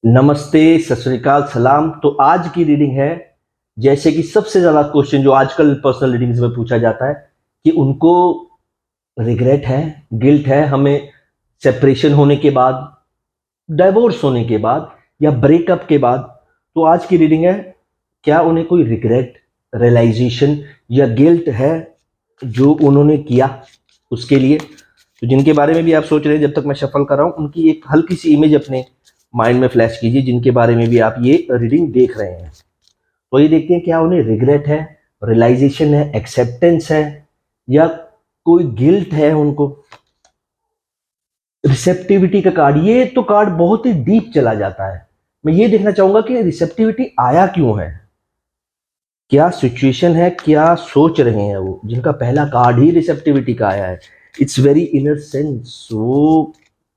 नमस्ते, सत श्री अकाल, सलाम। तो आज की रीडिंग है, जैसे कि सबसे ज्यादा क्वेश्चन जो आजकल पर्सनल रीडिंग्स में पूछा जाता है कि उनको रिग्रेट है, गिल्ट है हमें सेपरेशन होने के बाद, डाइवोर्स होने के बाद या ब्रेकअप के बाद। तो आज की रीडिंग है, क्या उन्हें कोई रिग्रेट, रियलाइजेशन या गिल्ट है जो उन्होंने किया उसके लिए। तो जिनके बारे में भी आप सोच रहे हैं, जब तक मैं शफल कर रहा हूं, उनकी एक हल्की सी इमेज अपने माइंड में फ्लैश कीजिए, जिनके बारे में भी आप ये रीडिंग देख रहे हैं। तो ये देखते हैं, क्या उन्हें रिग्रेट है, रियलाइजेशन है, एक्सेप्टेंस है या कोई गिल्ट है उनको। रिसेप्टिविटी का कार्ड, ये तो कार्ड बहुत ही डीप चला जाता है। मैं ये देखना चाहूंगा कि रिसेप्टिविटी आया क्यों है, क्या सिचुएशन है, क्या सोच रहे हैं वो, जिनका पहला कार्ड ही रिसेप्टिविटी का आया है। इट्स वेरी इनर सेंस, वो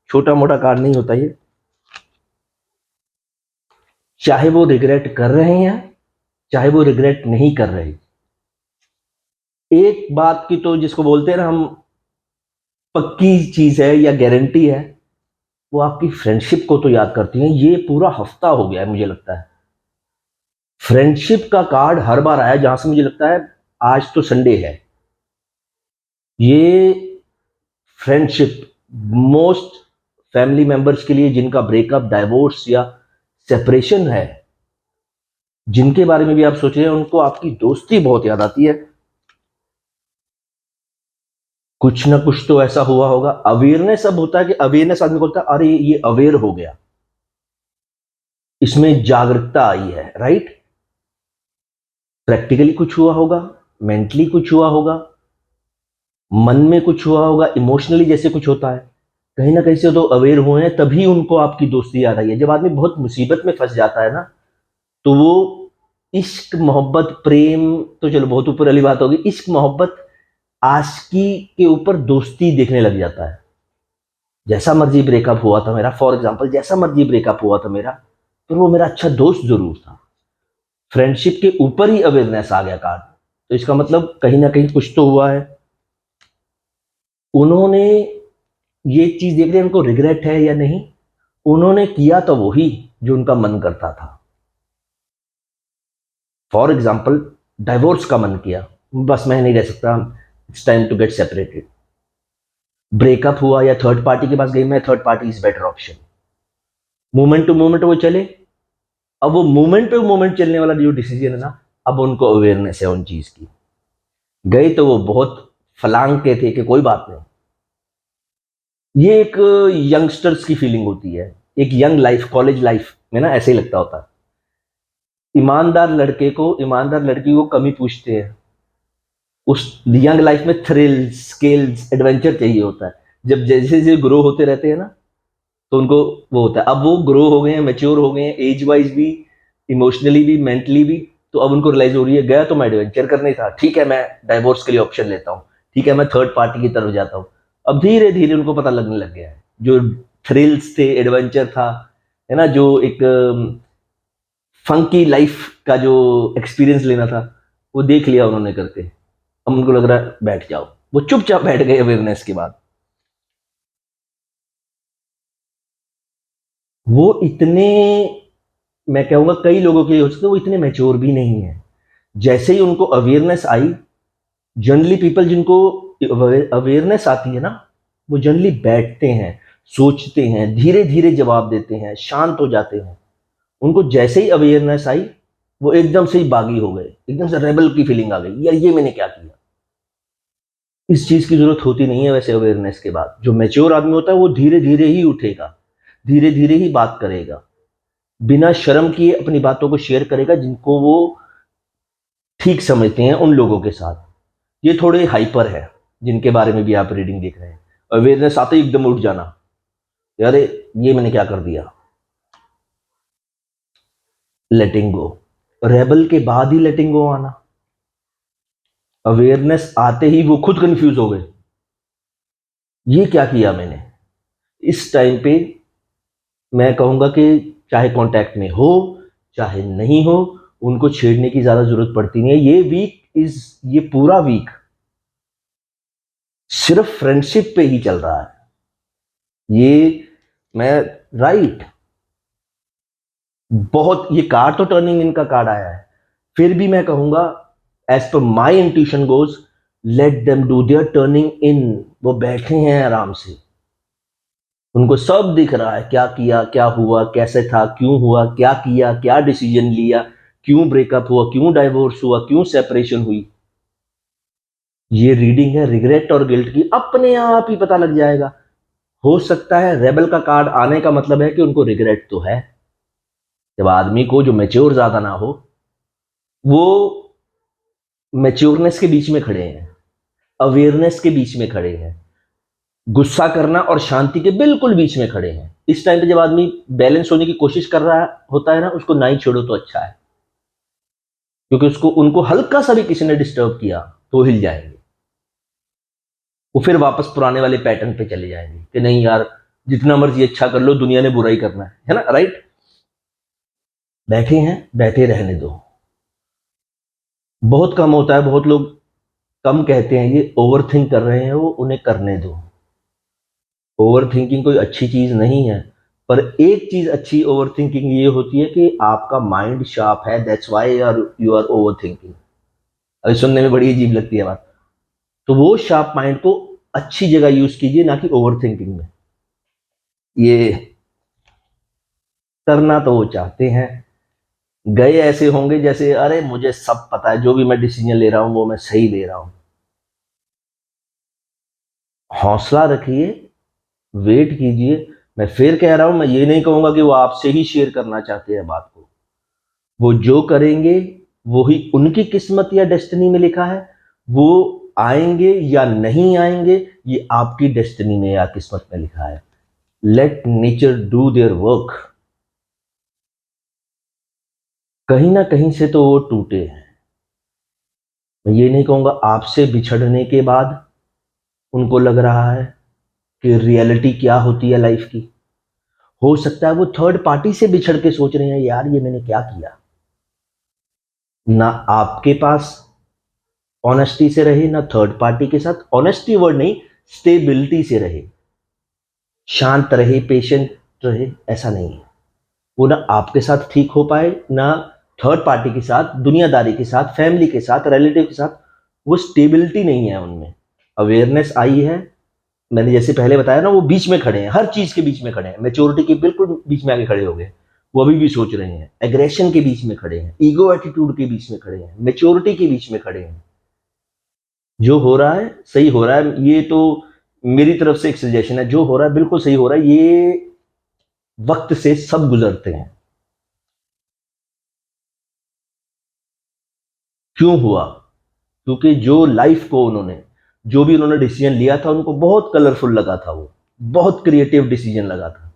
छोटा मोटा कार्ड नहीं होता ये। चाहे वो रिग्रेट कर रहे हैं, चाहे वो रिग्रेट नहीं कर रहे, एक बात की तो जिसको बोलते हैं ना हम, पक्की चीज है या गारंटी है, वो आपकी फ्रेंडशिप को तो याद करती हैं। ये पूरा हफ्ता हो गया है, मुझे लगता है फ्रेंडशिप का कार्ड हर बार आया, जहां से मुझे लगता है आज तो संडे है। ये फ्रेंडशिप मोस्ट फैमिली मेंबर्स के लिए, जिनका ब्रेकअप, डाइवोर्स या सेपरेशन है, जिनके बारे में भी आप सोच रहे हैं, उनको आपकी दोस्ती बहुत याद आती है। कुछ ना कुछ तो ऐसा हुआ होगा। अवेयरनेस अब होता है कि अवेयरनेस आदमी को होता है, अरे ये अवेयर हो गया, इसमें जागरूकता आई है, राइट। प्रैक्टिकली कुछ हुआ होगा, मेंटली कुछ हुआ होगा, मन में कुछ हुआ होगा, इमोशनली जैसे कुछ होता है, कहीं ना कहीं से तो अवेयर हुए हैं, तभी उनको आपकी दोस्ती याद आई है। जब आदमी बहुत मुसीबत में फंस जाता है ना, तो वो इश्क, मोहब्बत, प्रेम तो चलो बहुत ऊपर वाली बात होगी, इश्क, मोहब्बत, आशिकी के ऊपर दोस्ती देखने लग जाता है। जैसा मर्जी ब्रेकअप हुआ था मेरा, फॉर एग्जाम्पल, जैसा मर्जी ब्रेकअप हुआ था मेरा, पर वो मेरा अच्छा दोस्त जरूर था। फ्रेंडशिप के ऊपर ही अवेयरनेस आ गया कार्ड, तो इसका मतलब कहीं ना कहीं कुछ तो हुआ है। उन्होंने ये चीज देख रहे हैं, उनको रिग्रेट है या नहीं, उन्होंने किया तो वही जो उनका मन करता था। फॉर एग्जाम्पल, डाइवोर्स का मन किया, बस मैं नहीं रह सकता, it's time to get separated. Breakup हुआ या थर्ड पार्टी के पास गई मैं, third party is better option. Moment to moment वो चले। अब वो मोमेंट टू मोमेंट चलने वाला जो डिसीजन है ना, अब उनको अवेयरनेस है उन चीज की। गए तो वो बहुत फलांग के थे कि कोई बात नहीं। ये एक यंगस्टर्स की फीलिंग होती है, एक यंग लाइफ, कॉलेज लाइफ में ना ऐसे ही लगता होता है। ईमानदार लड़के को, ईमानदार लड़की को कमी पूछते हैं। उस यंग लाइफ में थ्रिल्स, स्किल्स, एडवेंचर चाहिए होता है। जब जैसे जैसे ग्रो होते रहते हैं ना, तो उनको वो होता है। अब वो ग्रो हो गए हैं, मेच्योर हो गए हैं, एज वाइज भी, इमोशनली भी, मेंटली भी। तो अब उनको रियलाइज हो रही है, गया तो मैं एडवेंचर करने था, ठीक है मैं डाइवोर्स के लिए ऑप्शन लेता हूँ, ठीक है मैं थर्ड पार्टी की तरफ जाता हूँ। अब धीरे धीरे उनको पता लगने लग गया है, जो थ्रिल्स थे, एडवेंचर था, है ना, जो एक फंकी लाइफ का जो एक्सपीरियंस लेना था, वो देख लिया उन्होंने करके। अब उनको लग रहा है बैठ जाओ, वो चुपचाप बैठ गए अवेयरनेस के बाद। वो इतने, मैं कहूंगा कई लोगों के लिए हो सकता है वो इतने मैच्योर भी नहीं है। जैसे ही उनको अवेयरनेस आई, जनरली पीपल जिनको अवेयरनेस आती है ना, वो जनरली बैठते हैं, सोचते हैं, धीरे धीरे जवाब देते हैं, शांत हो जाते हैं। उनको जैसे ही अवेयरनेस आई, वो एकदम से ही बागी हो गए, एकदम से रेबल की फीलिंग आ गई, यार ये मैंने क्या किया। इस चीज की जरूरत होती नहीं है वैसे अवेयरनेस के बाद। जो मैच्योर आदमी होता है वो धीरे धीरे ही उठेगा, धीरे धीरे ही बात करेगा, बिना शर्म किए अपनी बातों को शेयर करेगा, जिनको वो ठीक समझते हैं उन लोगों के साथ। ये थोड़े हाइपर है, जिनके बारे में भी आप रीडिंग देख रहे हैं। अवेयरनेस आते ही एकदम उठ जाना, यार ये मैंने क्या कर दिया। लेटिंग गो, रेबल के बाद ही लेटिंग गो आना। अवेयरनेस आते ही वो खुद कंफ्यूज हो गए, ये क्या किया मैंने। इस टाइम पे मैं कहूंगा कि चाहे कांटेक्ट में हो, चाहे नहीं हो, उनको छेड़ने की ज्यादा जरूरत पड़ती नहीं है। ये वीक इज, ये पूरा वीक सिर्फ फ्रेंडशिप पे ही चल रहा है। ये मैं, राइट, बहुत, ये कार्ड तो टर्निंग इनका कार्ड आया है, फिर भी मैं कहूंगा as per my intuition goes, let them do their turning in. वो बैठे हैं आराम से, उनको सब दिख रहा है, क्या किया, क्या हुआ, कैसे था, क्यों हुआ, क्या किया, क्या डिसीजन लिया, क्यों ब्रेकअप हुआ, क्यों डाइवोर्स हुआ, क्यों सेपरेशन हुई। ये रीडिंग है रिग्रेट और गिल्ट की, अपने आप ही पता लग जाएगा। हो सकता है रेबल का कार्ड आने का मतलब है कि उनको रिग्रेट तो है। जब आदमी को जो मैच्योर ज्यादा ना हो, वो मैच्योरनेस के बीच में खड़े हैं, अवेयरनेस के बीच में खड़े हैं, गुस्सा करना और शांति के बिल्कुल बीच में खड़े हैं। इस टाइम पे जब आदमी बैलेंस होने की कोशिश कर रहा होता है ना, उसको ना ही छोड़ो तो अच्छा है, क्योंकि उसको उनको हल्का सा भी किसी ने डिस्टर्ब किया तो हिल जाएंगे, वो फिर वापस पुराने वाले पैटर्न पे चले जाएंगे कि नहीं यार, जितना मर्जी अच्छा कर लो, दुनिया ने बुरा ही करना है ना, राइट। बैठे हैं, बैठे रहने दो। बहुत कम होता है, बहुत लोग कम कहते हैं ये ओवर थिंक कर रहे हैं, वो उन्हें करने दो। ओवर थिंकिंग कोई अच्छी चीज नहीं है, पर एक चीज अच्छी ओवर थिंकिंग ये होती है कि आपका माइंड शार्प है, that's why you are over thinking. अभी सुनने में बड़ी अजीब लगती है बात, तो वो शार्प माइंड को अच्छी जगह यूज कीजिए, ना कि ओवर थिंकिंग में। ये करना तो वो चाहते हैं, गए ऐसे होंगे जैसे अरे मुझे सब पता है, जो भी मैं डिसीजन ले रहा हूं वो मैं सही ले रहा हूं। हौसला रखिए, वेट कीजिए। मैं फिर कह रहा हूं, मैं ये नहीं कहूंगा कि वो आपसे ही शेयर करना चाहते हैं बात को। वो जो करेंगे वो ही उनकी किस्मत या डेस्टिनी में लिखा है। वो आएंगे या नहीं आएंगे, ये आपकी डेस्टिनी में या किस्मत में लिखा है। Let nature do their work. कहीं ना कहीं से तो वो टूटे हैं। मैं ये नहीं कहूंगा आपसे बिछड़ने के बाद उनको लग रहा है कि रियलिटी क्या होती है लाइफ की। हो सकता है वो थर्ड पार्टी से बिछड़ के सोच रहे हैं, यार ये मैंने क्या किया। ना आपके पास ऑनेस्टी से रहे, ना थर्ड पार्टी के साथ, ऑनेस्टी वर्ड नहीं, स्टेबिलिटी से रहे, शांत रहे, पेशेंट रहे, ऐसा नहीं है। वो ना आपके साथ ठीक हो पाए, ना थर्ड पार्टी के साथ, दुनियादारी के साथ, फैमिली के साथ, रिलेटिव के साथ। वो स्टेबिलिटी नहीं है उनमें। अवेयरनेस आई है, मैंने जैसे पहले बताया ना, वो बीच में खड़े हैं, हर चीज के बीच में खड़े हैं, मेच्योरिटी के बिल्कुल बीच में आगे खड़े हो गए। वो अभी भी सोच रहे हैं, एग्रेशन के बीच में खड़े हैं, ईगो एटीट्यूड के बीच में खड़े हैं, मेच्योरिटी के बीच में खड़े हैं। जो हो रहा है सही हो रहा है, ये तो मेरी तरफ से एक सजेशन है। जो हो रहा है बिल्कुल सही हो रहा है, ये वक्त से सब गुजरते हैं। क्यों हुआ? क्योंकि जो लाइफ को उन्होंने, जो भी उन्होंने डिसीजन लिया था, उनको बहुत कलरफुल लगा था, वो बहुत क्रिएटिव डिसीजन लगा था।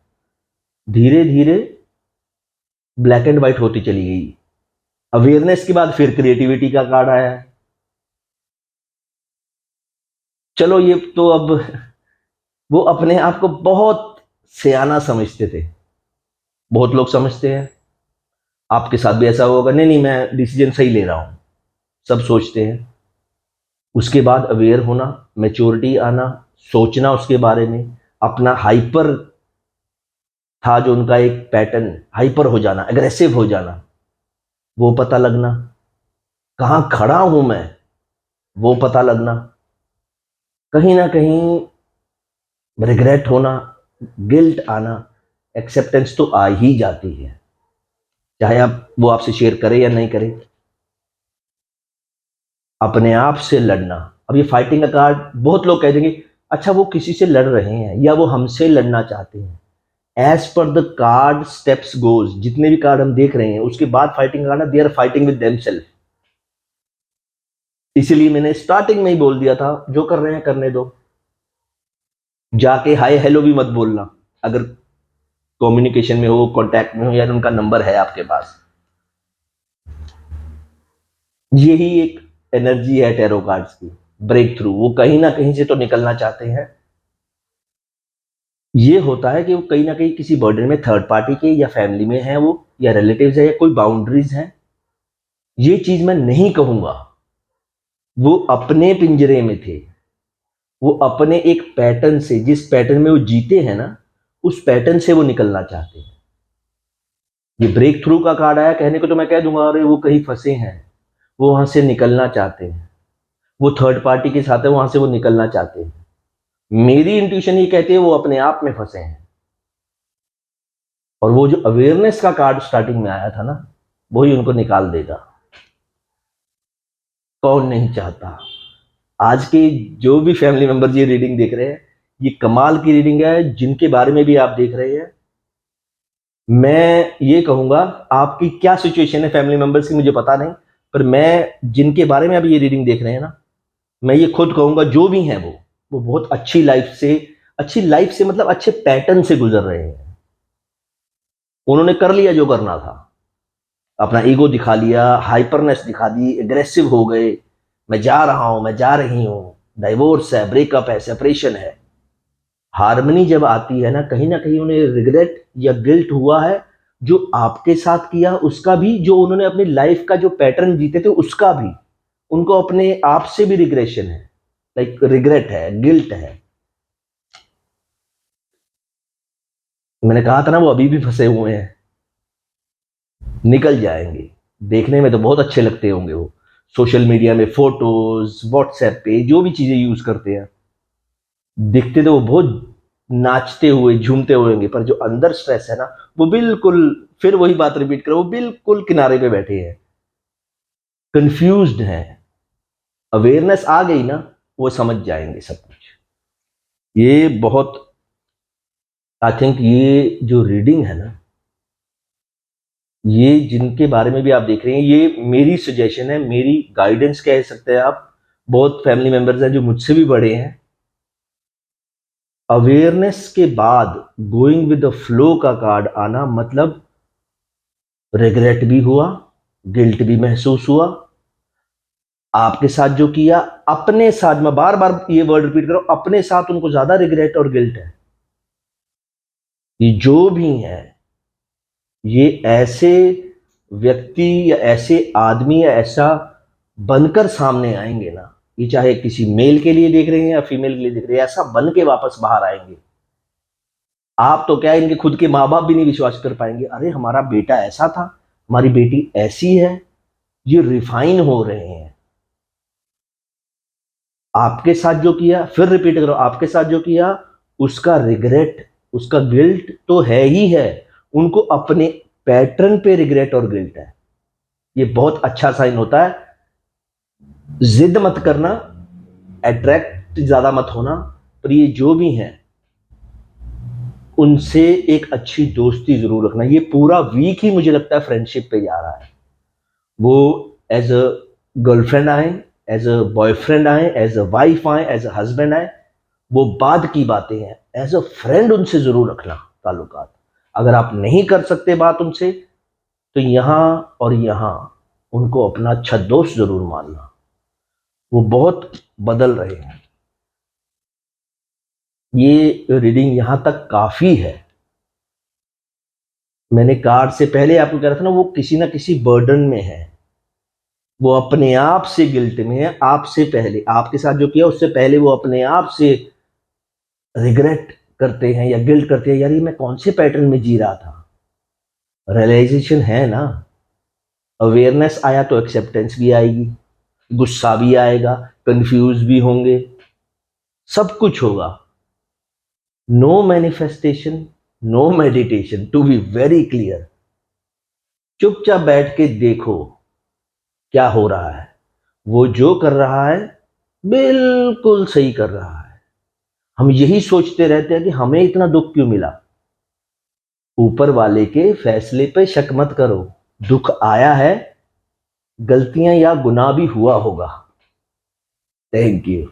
धीरे धीरे ब्लैक एंड व्हाइट होती चली गई। अवेयरनेस के बाद फिर क्रिएटिविटी का कार्ड आया है। चलो ये तो अब वो अपने आप को बहुत सियाना समझते थे, बहुत लोग समझते हैं। आपके साथ भी ऐसा होगा, नहीं नहीं मैं डिसीजन सही ले रहा हूं, सब सोचते हैं। उसके बाद अवेयर होना, मैच्योरिटी आना, सोचना उसके बारे में, अपना हाइपर था जो उनका एक पैटर्न, हाइपर हो जाना, एग्रेसिव हो जाना, वो पता लगना, कहाँ खड़ा हूं मैं, वो पता लगना, कहीं ना कहीं रिग्रेट होना, गिल्ट आना, एक्सेप्टेंस तो आ ही जाती है, चाहे आप वो आपसे शेयर करे या नहीं करे। अपने आप से लड़ना। अब ये फाइटिंग का कार्ड, बहुत लोग कह देंगे अच्छा वो किसी से लड़ रहे हैं या वो हमसे लड़ना चाहते हैं। As per the card steps goes, जितने भी कार्ड हम देख रहे हैं उसके बाद fighting card, they are fighting with themselves. इसीलिए मैंने स्टार्टिंग में ही बोल दिया था, जो कर रहे हैं करने दो। जाके हाय हेलो भी मत बोलना, अगर कम्युनिकेशन में हो, कांटेक्ट में हो, या उनका नंबर है आपके पास। यही एक एनर्जी है टैरो कार्ड्स की, ब्रेक थ्रू। वो कहीं ना कहीं से तो निकलना चाहते हैं। ये होता है कि वो कहीं ना कहीं किसी बर्डन में, थर्ड पार्टी के या फैमिली में है वो, या रिलेटिव्स है, या कोई बाउंड्रीज है। ये चीज मैं नहीं कहूंगा। वो अपने पिंजरे में थे, वो अपने एक पैटर्न से, जिस पैटर्न में वो जीते हैं ना, उस पैटर्न से वो निकलना चाहते हैं। ये ब्रेक थ्रू का कार्ड आया, कहने को तो मैं कह दूंगा अरे वो कहीं फंसे हैं, वो वहां से निकलना चाहते हैं, वो थर्ड पार्टी के साथ है, वहां से वो निकलना चाहते हैं। मेरी इंट्यूशन ये कहती है वो अपने आप में फंसे हैं। और वो जो अवेयरनेस का कार्ड स्टार्टिंग में आया था ना, वही उनको निकाल देगा। कौन नहीं चाहता। आज के जो भी फैमिली मेंबर ये रीडिंग देख रहे हैं, ये कमाल की रीडिंग है। जिनके बारे में भी आप देख रहे हैं, मैं ये कहूंगा, आपकी क्या सिचुएशन है फैमिली मेंबर्स की मुझे पता नहीं, पर मैं जिनके बारे में अभी ये रीडिंग देख रहे हैं ना, मैं ये खुद कहूंगा जो भी हैं वो बहुत अच्छी लाइफ से मतलब अच्छे पैटर्न से गुजर रहे हैं। उन्होंने कर लिया जो करना था, अपना ईगो दिखा लिया, हाइपरनेस दिखा दी, एग्रेसिव हो गए, मैं जा रहा हूं, मैं जा रही हूं, डाइवोर्स है, ब्रेकअप है, सेपरेशन है। हार्मनी जब आती है ना कहीं उन्हें रिग्रेट या गिल्ट हुआ है, जो आपके साथ किया उसका भी, जो उन्होंने अपनी लाइफ का जो पैटर्न जीते थे उसका भी। उनको अपने आप से भी रिग्रेशन है, लाइक रिग्रेट है, गिल्ट है। मैंने कहा था ना वो अभी भी फंसे हुए हैं, निकल जाएंगे। देखने में तो बहुत अच्छे लगते होंगे वो, सोशल मीडिया में फोटोज, व्हाट्सएप पे जो भी चीजें यूज करते हैं, दिखते तो वो बहुत नाचते हुए झूमते हुए होंगे, पर जो अंदर स्ट्रेस है ना, वो बिल्कुल, फिर वही बात रिपीट करो, वो बिल्कुल किनारे पे बैठे हैं, कंफ्यूज्ड हैं। अवेयरनेस आ गई ना, वो समझ जाएंगे सब कुछ। ये बहुत, आई थिंक ये जो रीडिंग है ना, ये जिनके बारे में भी आप देख रहे हैं, ये मेरी सजेशन है, मेरी गाइडेंस कह सकते हैं आप। बहुत फैमिली मेंबर्स हैं जो मुझसे भी बड़े हैं। अवेयरनेस के बाद गोइंग विद द फ्लो का कार्ड आना मतलब रिग्रेट भी हुआ, गिल्ट भी महसूस हुआ। आपके साथ जो किया, अपने साथ, मैं बार बार ये वर्ड रिपीट कर रहा हूं, अपने साथ उनको ज्यादा रिग्रेट और गिल्ट है। ये जो भी है, ये ऐसे व्यक्ति या ऐसे आदमी या ऐसा बनकर सामने आएंगे ना, ये चाहे किसी मेल के लिए देख रहे हैं या फीमेल के लिए देख रहे हैं, ऐसा बन के वापस बाहर आएंगे। आप तो क्या, इनके खुद के माँ बाप भी नहीं विश्वास कर पाएंगे, अरे हमारा बेटा ऐसा था, हमारी बेटी ऐसी है। ये रिफाइन हो रहे हैं। आपके साथ जो किया, फिर रिपीट करो, आपके साथ जो किया उसका रिग्रेट, उसका गिल्ट तो है ही है। उनको अपने पैटर्न पे रिग्रेट और गिल्ट है। ये बहुत अच्छा साइन होता है। जिद मत करना, अट्रैक्ट ज्यादा मत होना, पर ये जो भी हैं उनसे एक अच्छी दोस्ती जरूर रखना। ये पूरा वीक ही मुझे लगता है फ्रेंडशिप पे जा रहा है। वो एज अ गर्लफ्रेंड आए, एज अ बॉयफ्रेंड आए, एज अ वाइफ आए, एज अ हस्बैंड आए, वो बाद की बातें हैं। एज अ फ्रेंड उनसे जरूर रखना ताल्लुकात। अगर आप नहीं कर सकते बात उनसे, तो यहां और यहां उनको अपना अच्छा दोस्त जरूर मानना। वो बहुत बदल रहे हैं। ये रीडिंग यहां तक काफी है। मैंने कार्ड से पहले आपको कह रहा था ना, वो किसी ना किसी बर्डन में है, वो अपने आप से गिल्ट में है। आपसे पहले, आपके साथ जो किया उससे पहले वो अपने आप से रिग्रेट करते हैं या गिल्ट करते हैं, यार ये मैं कौन से पैटर्न में जी रहा था। रियलाइजेशन है ना, अवेयरनेस आया तो एक्सेप्टेंस भी आएगी, गुस्सा भी आएगा, कंफ्यूज भी होंगे, सब कुछ होगा। No manifestation, no meditation, to be very clear. चुपचाप बैठ के देखो क्या हो रहा है। वो जो कर रहा है बिल्कुल सही कर रहा है। हम यही सोचते रहते हैं कि हमें इतना दुख क्यों मिला। ऊपर वाले के फैसले पे शक मत करो। दुख आया है, गलतियां या गुनाह भी हुआ होगा। Thank you.